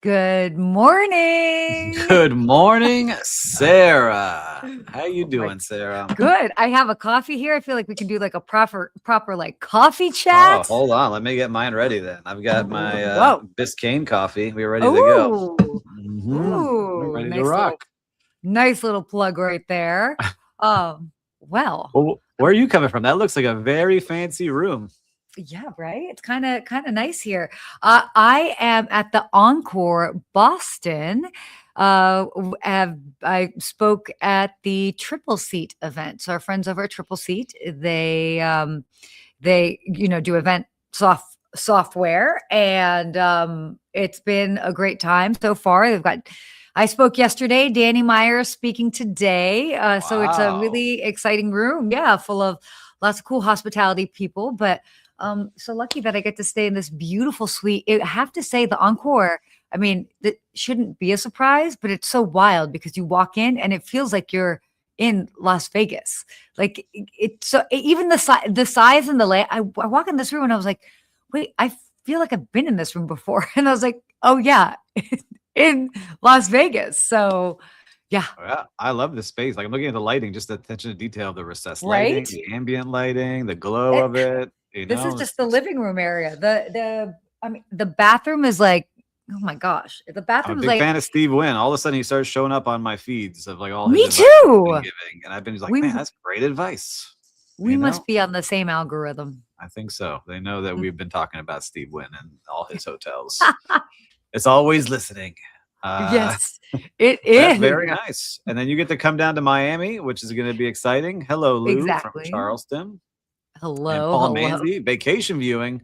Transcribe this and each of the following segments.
Good morning. Good morning, Sarah. How you doing, Sarah? Good. I have a coffee here. I feel like we can do like a proper like coffee chat. Oh, hold on. Let me get mine ready then. I've got my Biscayne coffee. We're ready to go. We're ready to rock. Nice little plug right there. Well, where are you coming from? That looks like a very fancy room. Yeah, right. It's kind of nice here. I am at the Encore Boston. I spoke at the Triple Seat event. So our friends over at Triple Seat, they do event software, and it's been a great time so far. I spoke yesterday. Danny Meyer speaking today. So it's a really exciting room. Yeah, full of lots of cool hospitality people, but. So lucky that I get to stay in this beautiful suite. I have to say the Encore, I mean, that shouldn't be a surprise, but it's so wild because you walk in and it feels like you're in Las Vegas. Like it's so even the size and the layout. I walk in this room and I was like, wait, I feel like I've been in this room before. And I was like, oh yeah, in Las Vegas. So yeah. I love the space. Like I'm looking at the lighting, just the attention to detail of the recessed lighting, the ambient lighting, the glow of it. This is just the living room area. The bathroom is like, oh my gosh. The bathroom is like. I'm a big fan of Steve Wynn. All of a sudden he starts showing up on my feeds of like all his advice too. And I've been like, man, that's great advice. We must be on the same algorithm. I think so. They know that we've been talking about Steve Wynn and all his hotels. It's always listening. Yes, it is. Very nice. And then you get to come down to Miami, which is going to be exciting. Hello, Lou from Charleston. Hello. And Paul Manzi, vacation viewing.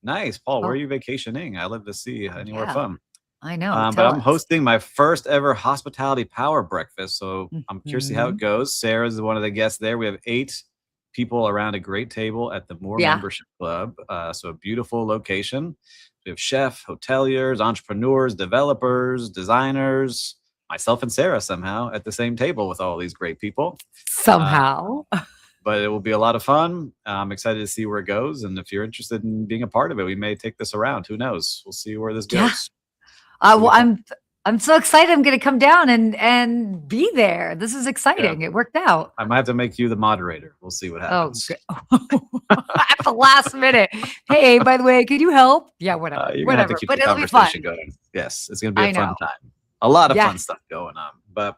Nice. Paul, where are you vacationing? I love to see anywhere fun. I know. But I'm hosting my first ever hospitality power breakfast. So I'm curious to see how it goes. Sarah's one of the guests there. We have 8 people around a great table at the Moore Membership Club. So a beautiful location. We have chefs, hoteliers, entrepreneurs, developers, designers, myself and Sarah somehow at the same table with all these great people. Somehow. But it will be a lot of fun. I'm excited to see where it goes. And if you're interested in being a part of it, we may take this around. Who knows? We'll see where this goes. Well, I'm so excited. I'm going to come down and be there. This is exciting. It worked out. I might have to make you the moderator. We'll see what happens. At the last minute. Hey, by the way, could you help? Yeah, whatever. You're going to have to keep the conversation going. Yes, it's going to be a fun time. A lot of fun stuff going on. But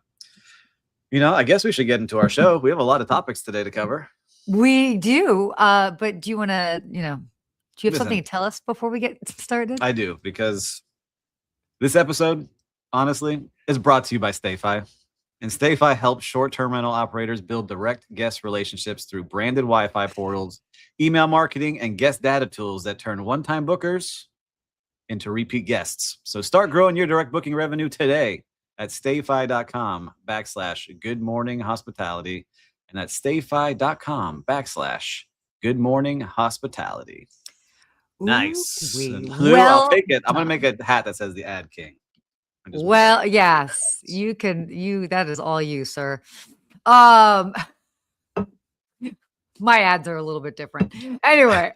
I guess we should get into our show. We have a lot of topics today to cover. We do. But do you want to, do you have something to tell us before we get started? I do, because this episode, honestly, is brought to you by StayFi. And StayFi helps short-term rental operators build direct guest relationships through branded Wi-Fi portals, email marketing, and guest data tools that turn one-time bookers into repeat guests. So start growing your direct booking revenue today at stayfi.com/good morning hospitality. And that's stayfi.com/good morning hospitality. Nice. Lou, I'll take it. I'm going to make a hat that says the Ad King. Well, yes, you can. That is all you, sir. My ads are a little bit different. Anyway.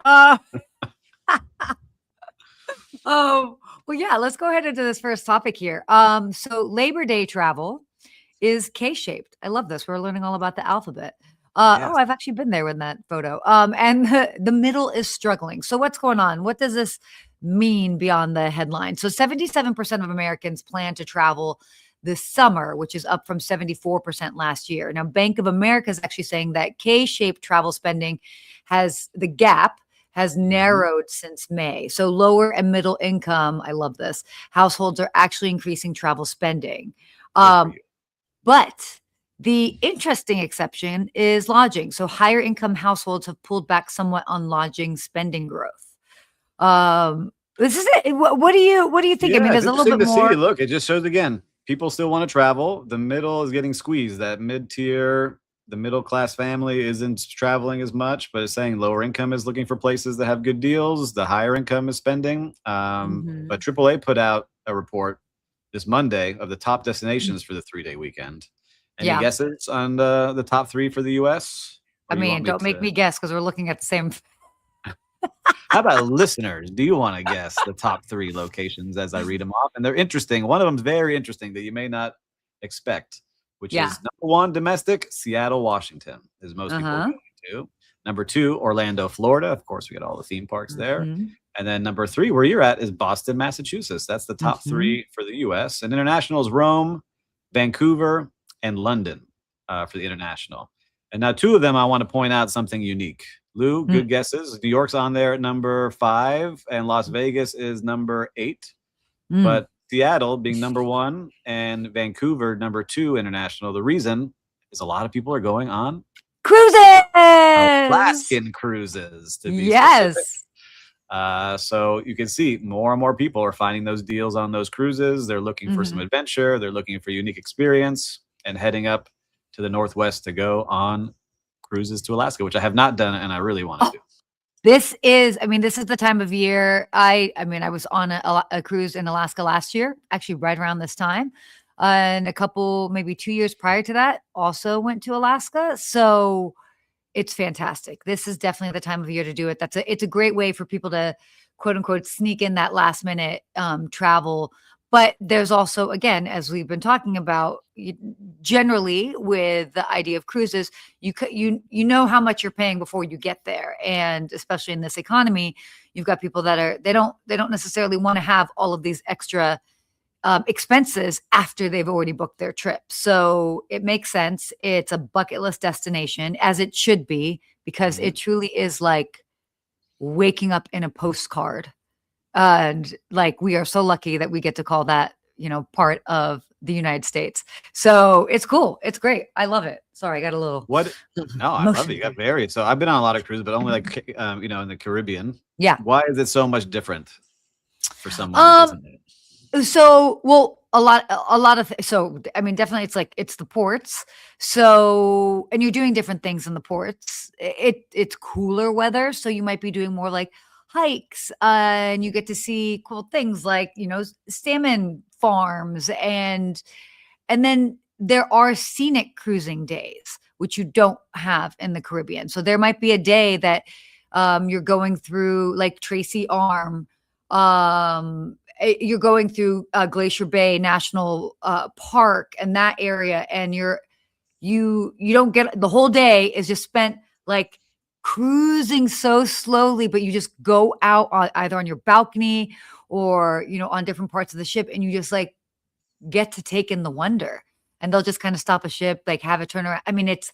Well, yeah, let's go ahead into this first topic here. So Labor Day travel is K-shaped. I love this. We're learning all about the alphabet. Oh, I've actually been there with that photo. And the middle is struggling. So what's going on? What does this mean beyond the headline? So 77% of Americans plan to travel this summer, which is up from 74% last year. Now, Bank of America is actually saying that K-shaped travel spending the gap has narrowed since May. So lower and middle income, I love this, households are actually increasing travel spending. But the interesting exception is lodging. So higher income households have pulled back somewhat on lodging spending growth. This is it. What do you think? I mean, there's a little bit more. Look, it just shows again, people still want to travel. The middle is getting squeezed. That mid-tier, the middle class family isn't traveling as much, but it's saying lower income is looking for places that have good deals. The higher income is spending. But AAA put out a report this Monday of the top destinations for the 3-day weekend. Any guesses on the top 3 for the U.S.? I mean, don't make me guess because we're looking at the same. How about listeners? Do you want to guess the top 3 locations as I read them off? And they're interesting. One of them is very interesting that you may not expect, which is number 1, domestic, Seattle, Washington, is most people are going to. Number 2, Orlando, Florida. Of course, we got all the theme parks there. And then number 3, where you're at, is Boston, Massachusetts. That's the top 3 for the U.S. And international is Rome, Vancouver, and London for the international. And now 2 of them, I want to point out something unique. Lou, good guesses. New York's on there at number 5, and Las Vegas is number 8. But Seattle being number 1 and Vancouver number 2 international. The reason is a lot of people are going on cruises, Alaskan cruises, to be specific. So you can see more and more people are finding those deals on those cruises. They're looking for some adventure. They're looking for unique experience and heading up to the Northwest to go on cruises to Alaska, which I have not done and I really want to do. This is the time of year. I was on a cruise in Alaska last year, actually right around this time. And a couple, maybe 2 years prior to that, also went to Alaska. So it's fantastic. This is definitely the time of year to do it. It's a great way for people to, quote unquote, sneak in that last minute travel. But there's also, again, as we've been talking about, generally with the idea of cruises, you know how much you're paying before you get there, and especially in this economy, you've got people that they don't necessarily want to have all of these extra expenses after they've already booked their trip. So it makes sense. It's a bucket list destination, as it should be, because it truly is like waking up in a postcard. And like, we are so lucky that we get to call that, part of the United States. So it's cool. It's great. I love it. Sorry, I got a little. What? No, I love it. You got varied. So I've been on a lot of cruises, but only like, in the Caribbean. Yeah. Why is it so much different for someone who doesn't know? So, well, a lot of, definitely it's the ports. So, and you're doing different things in the ports. It's cooler weather. So you might be doing more like hikes, and you get to see cool things like, salmon farms, and then there are scenic cruising days, which you don't have in the Caribbean. So there might be a day that you're going through like Tracy Arm, you're going through Glacier Bay National Park and that area, and you don't get, the whole day is just spent like cruising so slowly, but you just go out either on your balcony or on different parts of the ship, and you just like get to take in the wonder. And they'll just kind of stop a ship, like have it turn around. I mean, it's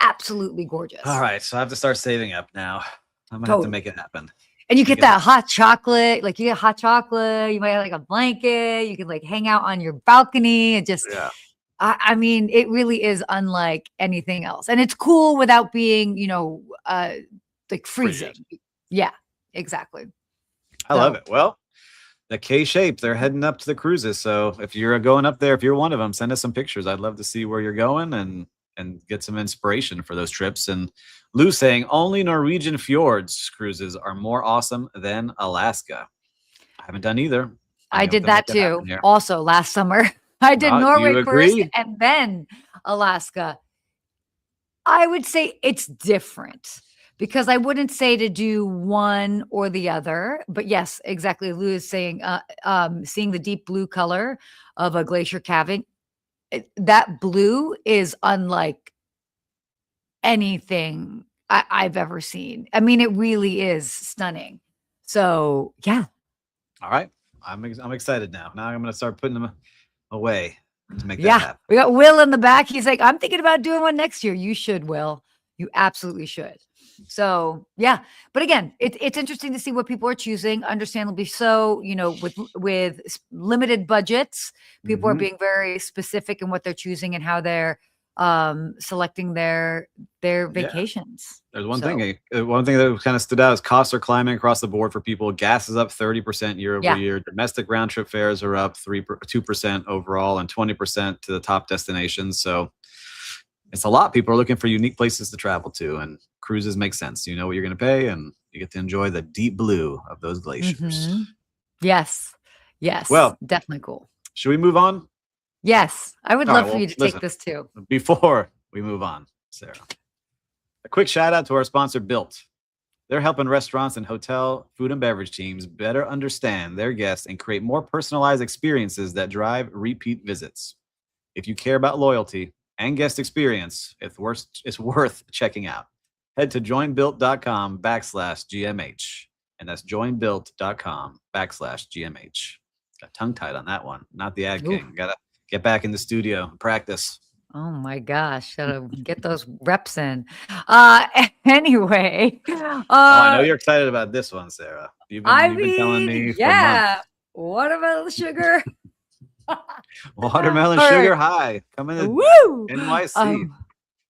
absolutely gorgeous. All right, so I have to start saving up now. I'm gonna have to make it happen. And you get that hot chocolate, like you get hot chocolate, you might have like a blanket, you can like hang out on your balcony and just, I mean, it really is unlike anything else. And it's cool without being, like freezing. Yeah, exactly. I love it. Well, the K-shape, they're heading up to the cruises. So if you're going up there, if you're one of them, send us some pictures. I'd love to see where you're going and get some inspiration for those trips. And Lou saying only Norwegian fjords cruises are more awesome than Alaska. I haven't done either. I did that too. Also last summer, I did Norway first and then Alaska. I would say it's different because I wouldn't say to do one or the other, but yes, exactly. Lou is saying, seeing the deep blue color of a glacier cavern, that blue is unlike anything I've ever seen. I mean, it really is stunning. So yeah. All right. I'm excited now. Now I'm going to start putting them away to make that happen. We got Will in the back. He's like, I'm thinking about doing one next year. You should, Will. You absolutely should. So yeah. But again, it's interesting to see what people are choosing, understandably so, with limited budgets, people are being very specific in what they're choosing and how they're selecting their vacations. There's one thing that kind of stood out is costs are climbing across the board for people. Gas is up 30% year over year. Domestic round trip fares are up 2% overall and 20% to the top destinations. So it's a lot. People are looking for unique places to travel to, and cruises make sense. You know what you're going to pay, and you get to enjoy the deep blue of those glaciers. Yes. Well, definitely cool. Should we move on? Yes, I would love for you to take this too. Before we move on, Sarah, a quick shout out to our sponsor, Built. They're helping restaurants and hotel food and beverage teams better understand their guests and create more personalized experiences that drive repeat visits. If you care about loyalty and guest experience, it's worth checking out. Head to joinbuilt.com/GMH. And that's joinbuilt.com/GMH. Got tongue tied on that one. Not the ad king. Gotta get back in the studio and practice. Oh my gosh, gotta get those reps in. Anyway. I know you're excited about this one, Sarah. You've been telling me for months. Watermelon sugar. Watermelon sugar high. Coming to NYC.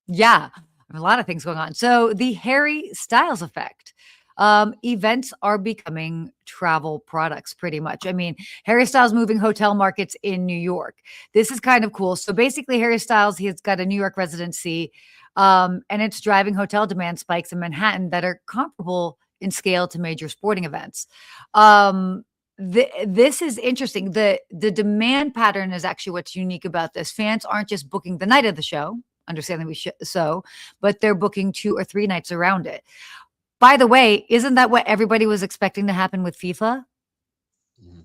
Yeah, a lot of things going on. So the Harry Styles effect. Events are becoming travel products pretty much. I mean, Harry Styles moving hotel markets in New York. This is kind of cool. So basically Harry Styles, he's got a New York residency, and it's driving hotel demand spikes in Manhattan that are comparable in scale to major sporting events. This is interesting. The demand pattern is actually what's unique about this. Fans aren't just booking the night of the show, understandably so, but they're booking 2 or 3 nights around it. By the way, isn't that what everybody was expecting to happen with FIFA?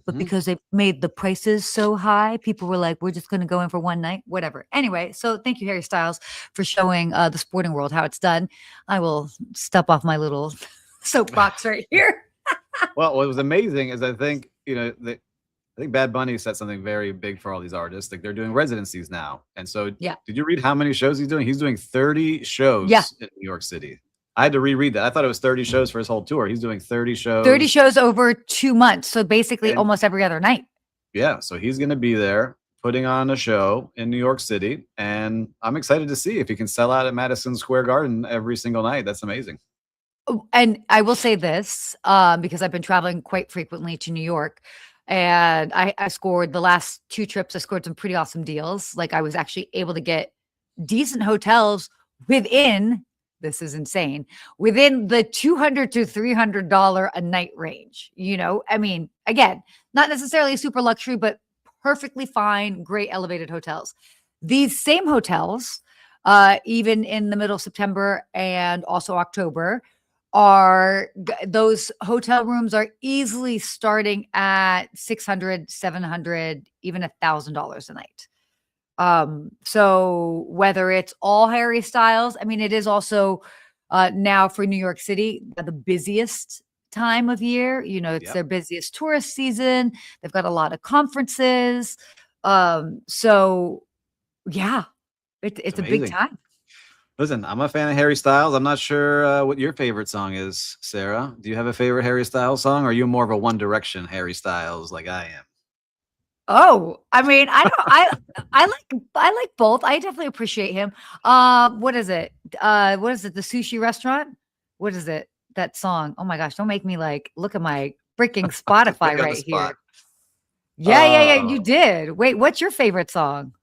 But because they made the prices so high, people were like, we're just going to go in for one night, whatever. Anyway, so thank you, Harry Styles, for showing the sporting world how it's done. I will step off my little soapbox right here. Well, what was amazing is I think, I think Bad Bunny set something very big for all these artists. Like they're doing residencies now. And so did you read how many shows he's doing? He's doing 30 shows in New York City. I had to reread that. I thought it was 30 shows for his whole tour. He's doing 30 shows. 30 shows over 2 months. So basically almost every other night. Yeah. So he's going to be there putting on a show in New York City. And I'm excited to see if he can sell out at Madison Square Garden every single night. That's amazing. And I will say this, because I've been traveling quite frequently to New York. And I scored the last 2 trips. I scored some pretty awesome deals. Like I was actually able to get decent hotels within, this is insane, within the $200 to $300 a night range. I mean, again, not necessarily super luxury, but perfectly fine, great elevated hotels. These same hotels, even in the middle of September and also October, those hotel rooms are easily starting at $600, $700, even $1,000 a night. So whether it's all Harry Styles, I mean, it is also now for New York City, the busiest time of year. It's their busiest tourist season. They've got a lot of conferences. So yeah, it's a big time. Listen, I'm a fan of Harry Styles. I'm not sure what your favorite song is, Sarah. Do you have a favorite Harry Styles song? Or are you more of a One Direction Harry Styles like I am? Oh, I mean, I like both. I definitely appreciate him. What is it? What is it? The sushi restaurant? What is it? That song? Oh my gosh! Don't make me look at my freaking Spotify right here. Yeah. You did. Wait, what's your favorite song?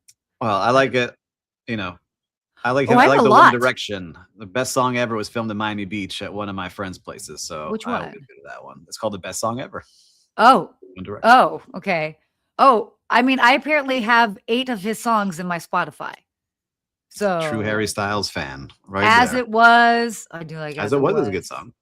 Well, I like it. I like him. I like the One Direction. The best song ever was filmed in Miami Beach at one of my friends' places. So which one? I will give it that one. It's called The Best Song Ever. Oh. Oh, okay. Oh, I mean, I apparently have 8 of his songs in my Spotify. So true Harry Styles fan, right? As It Was. I do like As It Was is a good song.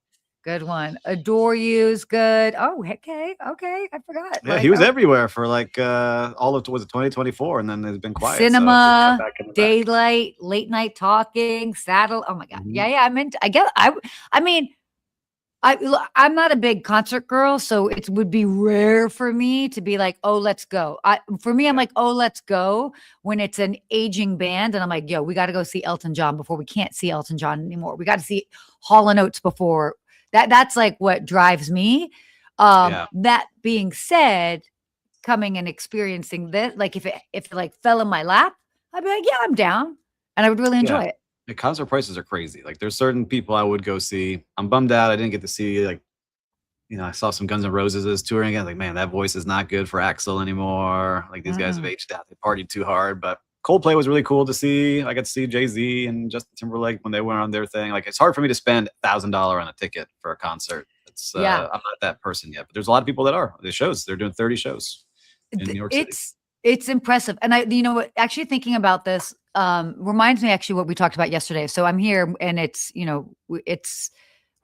Good one. Adore You is good. Oh, okay. I forgot. Yeah, he was everywhere for all of 2024, and then has been quiet. Cinema, Daylight, Late Night Talking, Saddle. Oh my God. Mm-hmm. Yeah. I mean, I'm not a big concert girl, so it would be rare for me to be like, oh, let's go. For me, I'm like, oh, let's go when it's an aging band. And I'm like, yo, we got to go see Elton John before we can't see Elton John anymore. We got to see Hall & Oates before. That's like what drives me. That being said, coming and experiencing this, like if it fell in my lap, I'd be like, yeah, I'm down. And I would really enjoy it. The concert prices are crazy. Like there's certain people I would go see. I'm bummed out I didn't get to see I saw some Guns N' Roses touring again. Like, man, that voice is not good for Axl anymore. Like these guys have aged out. They partied too hard. But Coldplay was really cool to see. I got to see Jay-Z and Justin Timberlake when they went on their thing. Like it's hard for me to spend $1,000 on a ticket for a concert. I'm not that person yet. But there's a lot of people that are. The shows. They're doing 30 shows in New York City. It's impressive. And actually thinking about this reminds me actually what we talked about yesterday. So I'm here and it's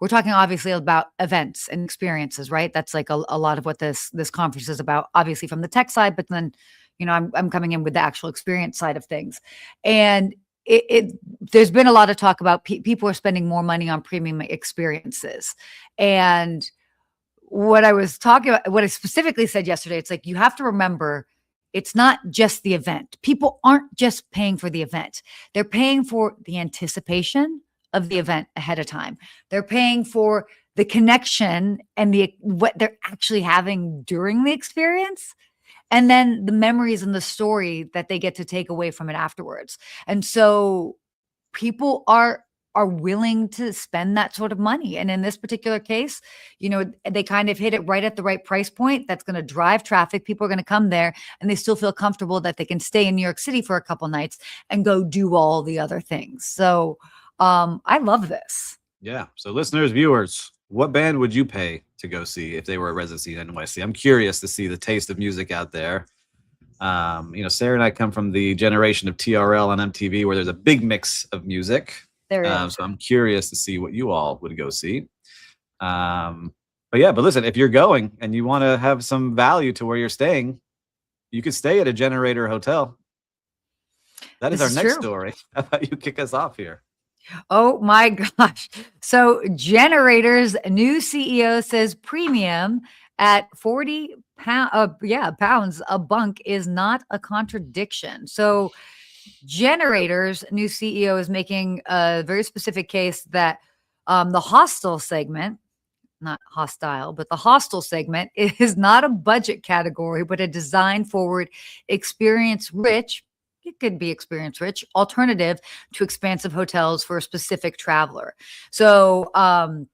we're talking obviously about events and experiences, right? That's like a lot of what this conference is about, obviously from the tech side, but then, I'm coming in with the actual experience side of things. And there's been a lot of talk about people are spending more money on premium experiences. And what I specifically said yesterday, it's like, you have to remember, it's not just the event. People aren't just paying for the event. They're paying for the anticipation of the event ahead of time. They're paying for the connection and what they're actually having during the experience. And then the memories and the story that they get to take away from it afterwards. And so people are willing to spend that sort of money. And in this particular case, they kind of hit it right at the right price point. That's going to drive traffic. People are going to come there and they still feel comfortable that they can stay in New York City for a couple nights and go do all the other things. So I love this. Yeah. So listeners, viewers, what band would you pay to go see if they were a residency in NYC? I'm curious to see the taste of music out there. Sarah and I come from the generation of TRL on MTV where there's a big mix of music. There is. So I'm curious to see what you all would go see. But listen, if you're going and you want to have some value to where you're staying, you could stay at a Generator hotel. That is our next story. How about you kick us off here? Oh my gosh. So Generator's new CEO says premium at 40 pounds a bunk is not a contradiction. So Generator's new CEO is making a very specific case that the hostel segment, not hostile, but the hostel segment is not a budget category, but a design forward, experience rich. It could be experience rich alternative to expansive hotels for a specific traveler. So, and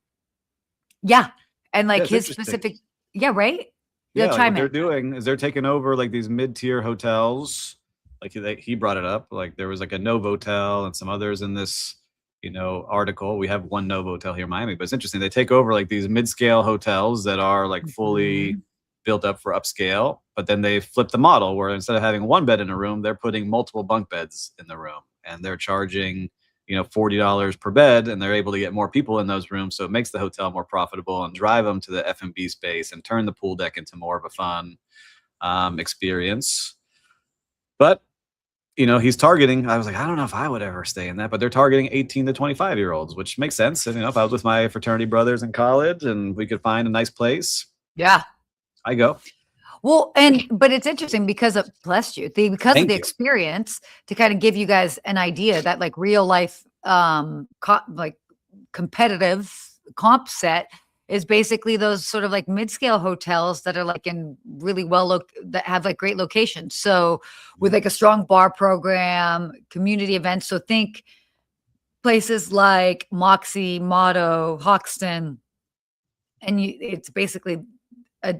like his specific, right? Yeah, like what they're doing is they're taking over like these mid-tier hotels. Like he brought it up. Like there was like a Novotel and some others in this, article. We have one Novotel here in Miami, but it's interesting. They take over like these mid-scale hotels that are like fully built up for upscale, but then they flip the model where instead of having one bed in a room, they're putting multiple bunk beds in the room, and they're charging, $40 per bed, and they're able to get more people in those rooms. So it makes the hotel more profitable and drive them to the F&B space and turn the pool deck into more of a fun experience. But he's targeting, I was like, I don't know if I would ever stay in that, but they're targeting 18 to 25 year olds, which makes sense. And if I was with my fraternity brothers in college and we could find a nice place, I go. Well, but it's interesting because of, bless you, because of the experience, to kind of give you guys an idea that like real life, like competitive comp set is basically those sort of like mid-scale hotels that are like in really that have like great locations. So with like a strong bar program, community events. So think places like Moxie, Motto, Hoxton, and it's basically a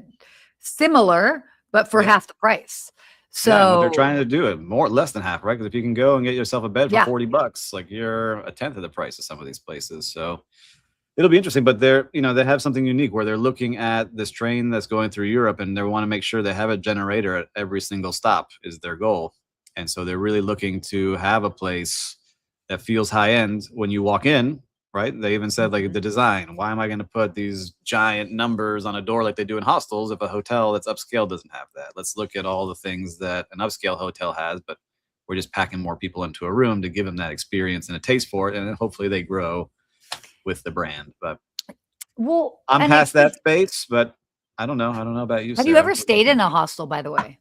similar, but for half the price. So they're trying to do it less than half, right? Because if you can go and get yourself a bed for $40, like you're a tenth of the price of some of these places. So it'll be interesting, but they have something unique where they're looking at this train that's going through Europe, and they want to make sure they have a generator at every single stop is their goal. And so they're really looking to have a place that feels high end when you walk in. Right? They even said like the design. Why am I going to put these giant numbers on a door like they do in hostels if a hotel that's upscale doesn't have that? Let's look at all the things that an upscale hotel has, but we're just packing more people into a room to give them that experience and a taste for it, and then hopefully they grow with the brand. But I'm past that space, but I don't know. I don't know about you, Have you ever stayed in a hostel, by the way?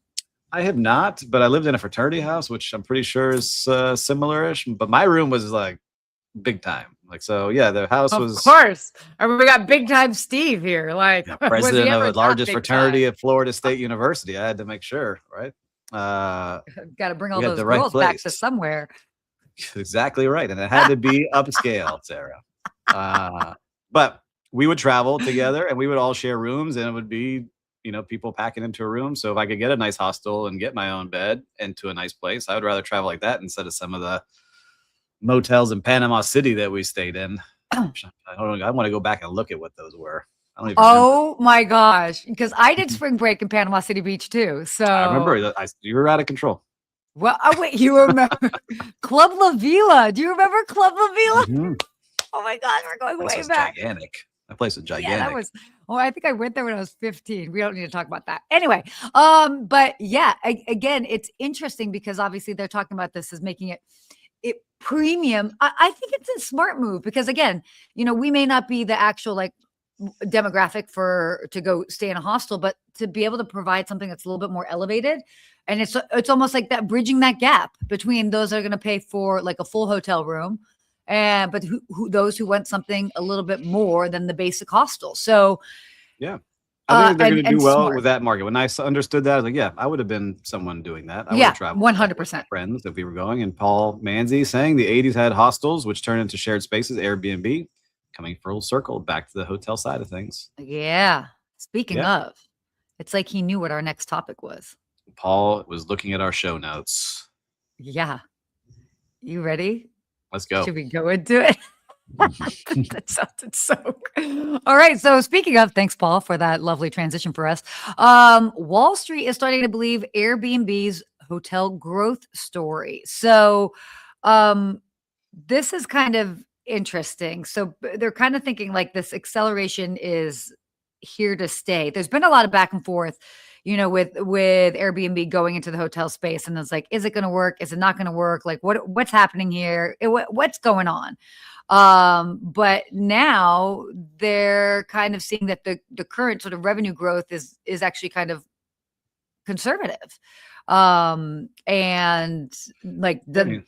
I have not, but I lived in a fraternity house, which I'm pretty sure is similar-ish. But my room was like big time. Like, so yeah, the house was, of course. I mean, we got big time Steve here, like president of the largest fraternity at Florida State University. I had to make sure, right? Got to bring all those girls back to somewhere. Exactly right, and it had to be upscale, Sarah. But we would travel together, and we would all share rooms, and it would be, people packing into a room. So if I could get a nice hostel and get my own bed into a nice place, I would rather travel like that instead of some of the motels in Panama City that we stayed in. I want to go back and look at what those were. I don't even remember. My gosh, because I did spring break in Panama City Beach too. So I remember you were out of control. Well, wait, you remember Club La Vila? Do you remember Club La Vila? Oh my God, we're going That place way was back. gigantic. That place was gigantic. Yeah, that was. Oh, I think I went there when I was 15. We don't need to talk about that. Anyway, but yeah, again, it's interesting because obviously they're talking about this as making it premium. I think it's a smart move because again, we may not be the actual like demographic to go stay in a hostel, but to be able to provide something that's a little bit more elevated. And it's almost like that bridging that gap between those that are going to pay for like a full hotel room but those who want something a little bit more than the basic hostel. So yeah, I think they're going to do well smart with that market. When I understood that, I was like, yeah, I would have been someone doing that. I would have traveled 100% with my friends if we were going. And Paul Manzi saying the 80s had hostels, which turned into shared spaces, Airbnb, coming full circle back to the hotel side of things. Yeah. Speaking of, it's like he knew what our next topic was. Paul was looking at our show notes. Yeah. You ready? Let's go. Should we go into it? That sounded so good. All right. So speaking of, thanks, Paul, for that lovely transition for us. Wall Street is starting to believe Airbnb's hotel growth story. So this is kind of interesting. So they're kind of thinking like this acceleration is here to stay. There's been a lot of back and forth, with Airbnb going into the hotel space, and it's like, is it going to work? Is it not going to work? Like, what's happening here? What's going on? But now they're kind of seeing that the current sort of revenue growth is actually kind of conservative, and like they're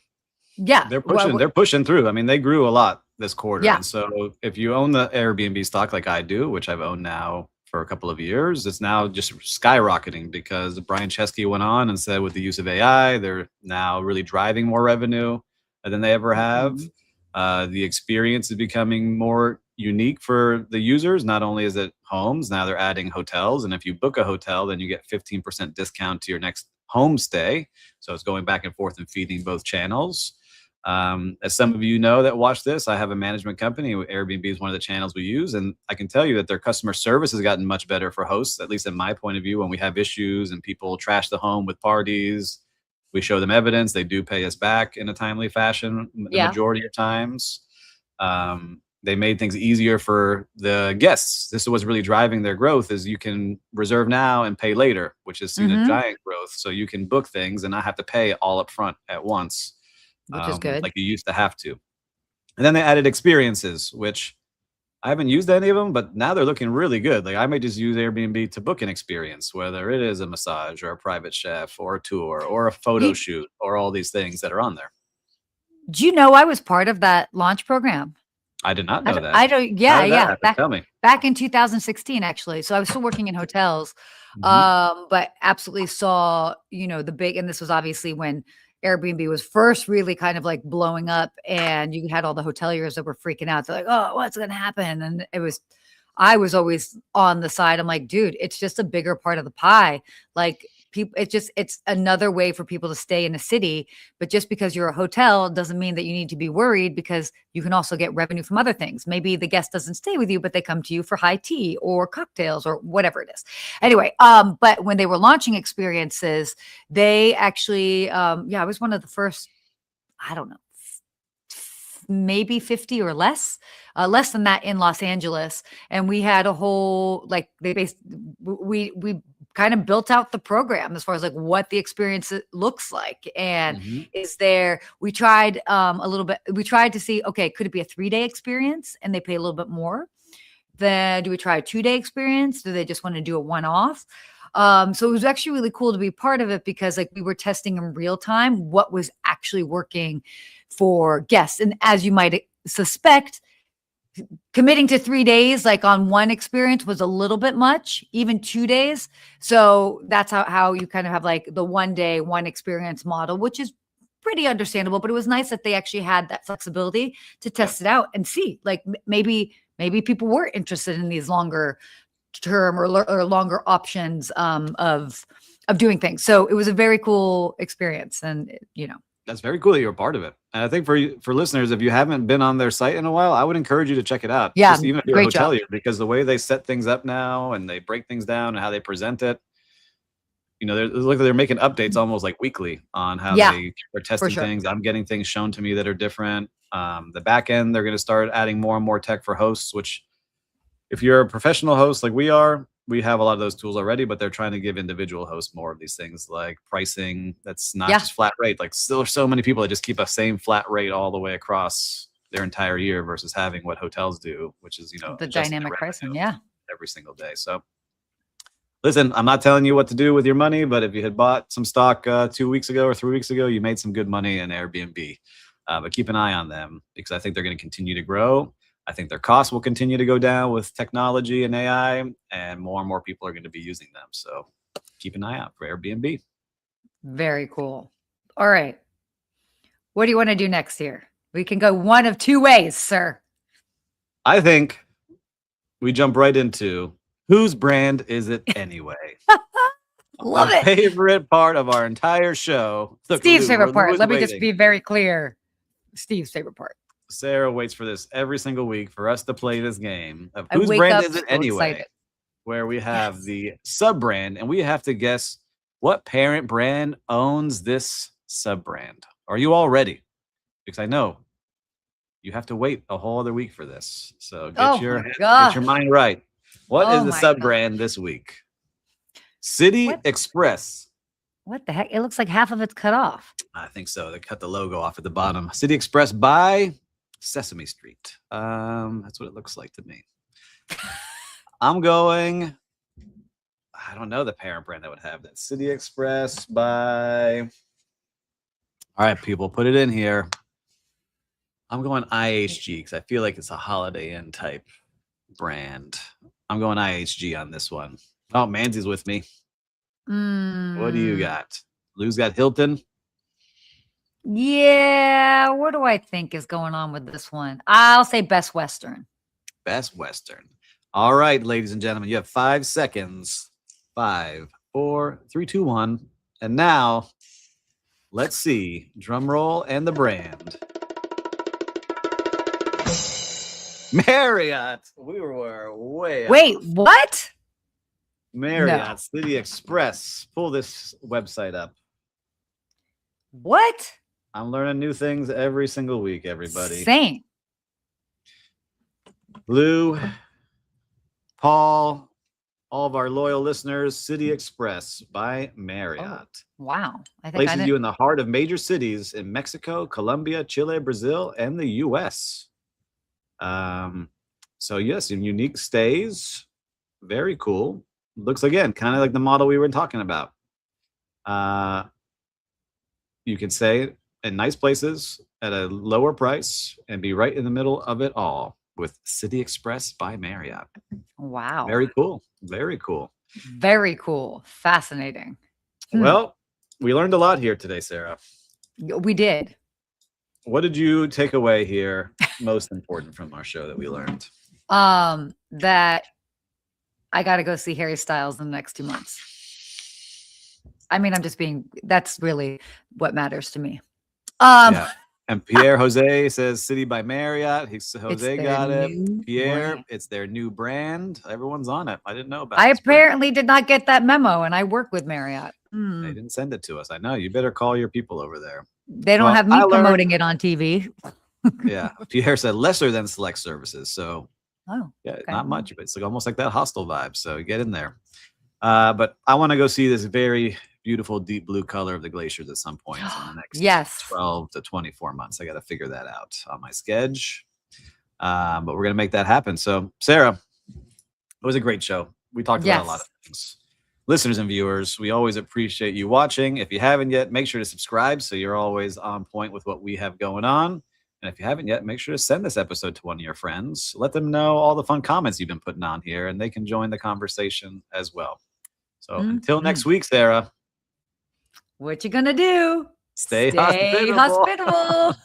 pushing through. I mean, they grew a lot this quarter. Yeah. And so if you own the Airbnb stock like I do, which I've owned now for a couple of years, it's now just skyrocketing because Brian Chesky went on and said with the use of AI, they're now really driving more revenue than they ever have. Mm-hmm. The experience is becoming more unique for the users. Not only is it homes, now they're adding hotels. And if you book a hotel, then you get 15% discount to your next home stay. So it's going back and forth and feeding both channels. As some of you know that watch this, I have a management company. Airbnb is one of the channels we use. And I can tell you that their customer service has gotten much better for hosts, at least in my point of view. When we have issues and people trash the home with parties, we show them evidence. They do pay us back in a timely fashion the majority of times. They made things easier for the guests. This is what's really driving their growth is you can reserve now and pay later, which has seen a giant growth. So you can book things and not have to pay all up front at once. Which is good. Like you used to have to. And then they added experiences, which I haven't used any of them, but now they're looking really good. Like I may just use Airbnb to book an experience, whether it is a massage or a private chef or a tour or a photo shoot or all these things that are on there. Do you know I was part of that launch program? I did not know that. I don't. Yeah. Tell me. Back in 2016, actually. So I was still working in hotels, but absolutely saw, the big, and this was obviously when Airbnb was first really kind of like blowing up, and you had all the hoteliers that were freaking out. They're like, oh, what's going to happen? And I was always on the side. I'm like, dude, it's just a bigger part of the pie. Like people, it's another way for people to stay in a city. But just because you're a hotel doesn't mean that you need to be worried, because you can also get revenue from other things. Maybe the guest doesn't stay with you, but they come to you for high tea or cocktails or whatever it is. Anyway, but when they were launching experiences, they actually, I was one of the first, I don't know, maybe 50 or less than that in Los Angeles. And we had a whole, like we kind of built out the program as far as like what the experience looks like. And we tried we tried to see, okay, could it be a 3-day experience and they pay a little bit more? Then do we try a 2-day experience? Do they just want to do a one-off? So it was actually really cool to be part of it, because like we were testing in real time what was actually working for guests. And as you might suspect, committing to 3 days, like on one experience, was a little bit much, even 2 days. So that's how you kind of have like the 1 day, one experience model, which is pretty understandable. But it was nice that they actually had that flexibility to test it out and see, like maybe people were interested in these longer term or longer options of doing things. So it was a very cool experience, and that's very cool that you're a part of it. And I think for listeners, if you haven't been on their site in a while, I would encourage you to check it out. Yeah, just even if you're a hotelier, because the way they set things up now and they break things down and how they present it, they're making updates almost like weekly on how they are testing things. I'm getting things shown to me that are different. The back end, they're going to start adding more and more tech for hosts, which if you're a professional host like we are, we have a lot of those tools already, but they're trying to give individual hosts more of these things like pricing. That's not just flat rate. Like still so many people that just keep a same flat rate all the way across their entire year versus having what hotels do, which is, the dynamic pricing. Yeah. Every single day. So listen, I'm not telling you what to do with your money, but if you had bought some stock 2 weeks ago or 3 weeks ago, you made some good money in Airbnb. But keep an eye on them because I think they're going to continue to grow. I think their costs will continue to go down with technology and AI, and more people are going to be using them. So keep an eye out for Airbnb. Very cool. All right. What do you want to do next here? We can go one of two ways, sir. I think we jump right into whose brand is it anyway? Love it. Favorite part of our entire show. Steve's favorite part. Let me just be very clear. Steve's favorite part. Sarah waits for this every single week for us to play this game of whose brand is it anyway? Excited. Where we have the sub brand and we have to guess what parent brand owns this sub brand. Are you all ready? Because I know you have to wait a whole other week for this. So get your mind right. What is the sub brand this week? City Express. What the heck? It looks like half of it's cut off. I think so. They cut the logo off at the bottom. City Express by Sesame Street. That's what it looks like to me. I'm going. I don't know the parent brand that would have that. City Express by. All right, people, put it in here. I'm going IHG because I feel like it's a Holiday Inn type brand. I'm going IHG on this one. Oh, Manzi's with me. What do you got? Lou's got Hilton. Yeah, what do I think is going on with this one? I'll say Best Western. Best Western. All right, ladies and gentlemen, you have 5 seconds. 5, 4, 3, 2, 1. And now, let's see. Drum roll and the brand. Marriott. We were way off. Wait, what? Marriott City Express. Pull this website up. What? I'm learning new things every single week, everybody. Same. Lou, Paul, all of our loyal listeners, City Express by Marriott. Oh, wow. Places you in the heart of major cities in Mexico, Colombia, Chile, Brazil, and the U.S. So, yes, in unique stays. Very cool. Looks, again, kind of like the model we were talking about. You can stay in nice places at a lower price and be right in the middle of it all with City Express by Marriott. Wow. Very cool. Very cool. Very cool. Fascinating. Well, we learned a lot here today, Sarah. We did. What did you take away here most important from our show that we learned? That I got to go see Harry Styles in the next 2 months. I mean, that's really what matters to me. Yeah. And Pierre Jose says City by Marriott. Jose got it. Pierre, brand. It's their new brand. Everyone's on it. I didn't know about it. I apparently did not get that memo, and I work with Marriott. They didn't send it to us. I know. You better call your people over there. They don't have me promoting it on TV. Yeah. Pierre said lesser than select services. So, okay. Not much. But it's like almost like that hostel vibe. So get in there. But I want to go see this very beautiful deep blue color of the glaciers at some point in the next 12 to 24 months. I got to figure that out on my schedule. But we're going to make that happen. So, Sarah, it was a great show. We talked about a lot of things. Listeners and viewers, we always appreciate you watching. If you haven't yet, make sure to subscribe so you're always on point with what we have going on. And if you haven't yet, make sure to send this episode to one of your friends. Let them know all the fun comments you've been putting on here, and they can join the conversation as well. So until next week, Sarah. What you gonna do? Stay hospitable.